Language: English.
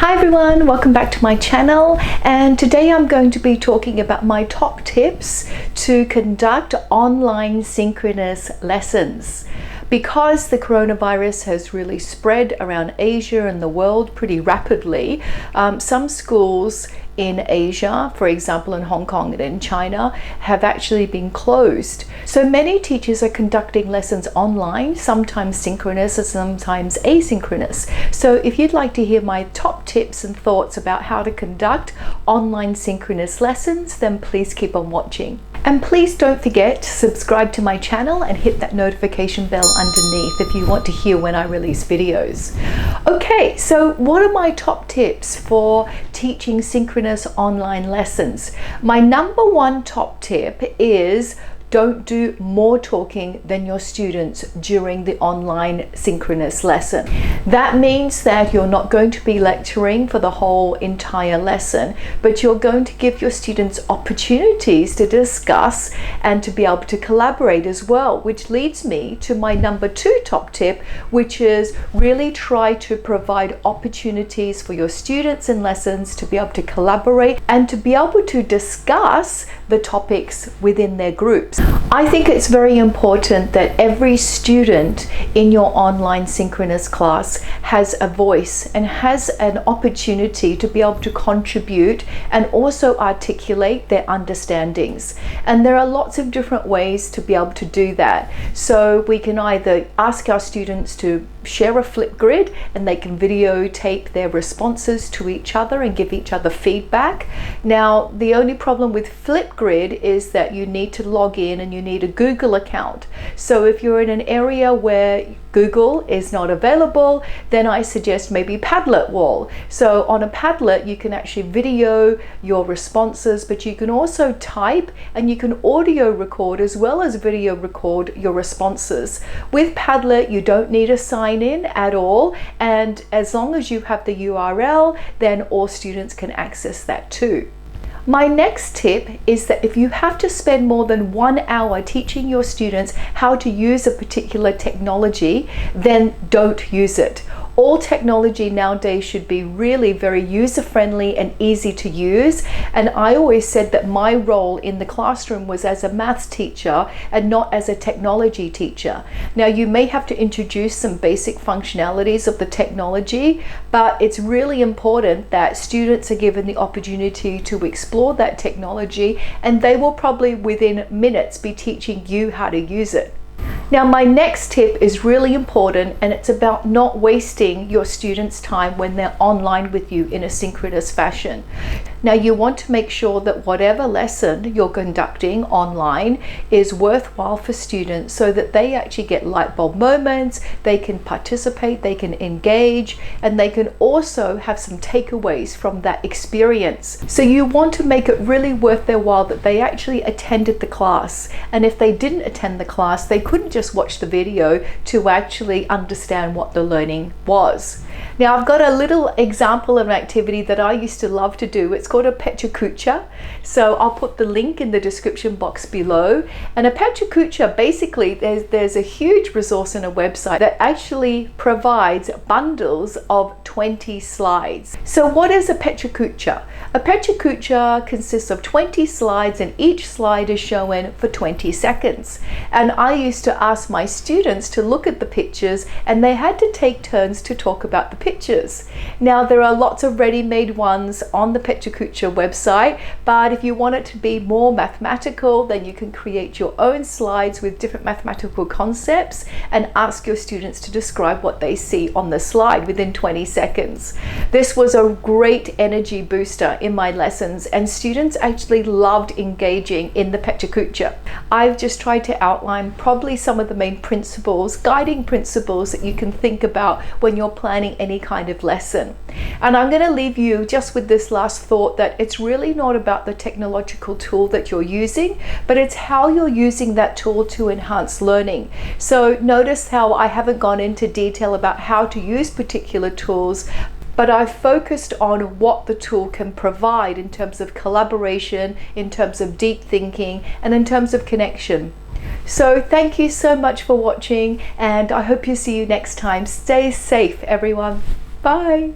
Hi everyone, welcome back to my channel, and today I'm going to be talking about my top tips to conduct online synchronous lessons. Because the coronavirus has really spread around Asia and the world pretty rapidly, some schools in Asia, for example in Hong Kong and in China, have actually been closed. So many teachers are conducting lessons online, sometimes synchronous and sometimes asynchronous. So if you'd like to hear my top tips and thoughts about how to conduct online synchronous lessons, then please keep on watching. And please don't forget to subscribe to my channel and hit that notification bell underneath if you want to hear when I release videos. Okay, so what are my top tips for teaching synchronous online lessons? My number one top tip is don't do more talking than your students during the online synchronous lesson. That means that you're not going to be lecturing for the whole entire lesson, but you're going to give your students opportunities to discuss and to be able to collaborate as well, which leads me to my number two top tip, which is really try to provide opportunities for your students in lessons to be able to collaborate and to be able to discuss the topics within their groups. I think it's very important that every student in your online synchronous class has a voice and has an opportunity to be able to contribute and also articulate their understandings. And there are lots of different ways to be able to do that. So we can either ask our students to share a Flipgrid and they can videotape their responses to each other and give each other feedback. Now, the only problem with Flipgrid is that you need to log in and you need a Google account. So if you're in an area where Google is not available, then I suggest maybe Padlet wall. So on a Padlet, you can actually video your responses, but you can also type and you can audio record as well as video record your responses. With Padlet, you don't need a sign in at all. And as long as you have the URL, then all students can access that too. My next tip is that if you have to spend more than 1 hour teaching your students how to use a particular technology, then don't use it. All technology nowadays should be really very user-friendly and easy to use. And I always said that my role in the classroom was as a maths teacher and not as a technology teacher. Now, you may have to introduce some basic functionalities of the technology, but it's really important that students are given the opportunity to explore that technology, and they will probably within minutes be teaching you how to use it. Now, my next tip is really important, and it's about not wasting your students' time when they're online with you in a synchronous fashion. Now, you want to make sure that whatever lesson you're conducting online is worthwhile for students so that they actually get light bulb moments, they can participate, they can engage, and they can also have some takeaways from that experience. So you want to make it really worth their while that they actually attended the class. And if they didn't attend the class, they couldn't just watch the video to actually understand what the learning was. Now, I've got a little example of an activity that I used to love to do. It's called a Pedagogy. So I'll put the link in the description box below. And a Pedagogy, basically, there's a huge resource on a website that actually provides bundles of 20 slides. So what is a Pedagogy? A Pedagogy consists of 20 slides, and each slide is shown for 20 seconds. And I used to ask my students to look at the pictures, and they had to take turns to talk about the pictures. Now, there are lots of ready-made ones on the Pedagogy website, but if you want it to be more mathematical, then you can create your own slides with different mathematical concepts and ask your students to describe what they see on the slide within 20 seconds. This was a great energy booster in my lessons, and students actually loved engaging in the Pedagogy. I've just tried to outline probably some of the main principles, guiding principles that you can think about when you're planning any kind of lesson. And I'm going to leave you just with this last thought that it's really not about the technological tool that you're using, but it's how you're using that tool to enhance learning. So notice how I haven't gone into detail about how to use particular tools, but I've focused on what the tool can provide in terms of collaboration, in terms of deep thinking, and in terms of connection. So thank you so much for watching, and I hope you see you next time. Stay safe, everyone. Bye.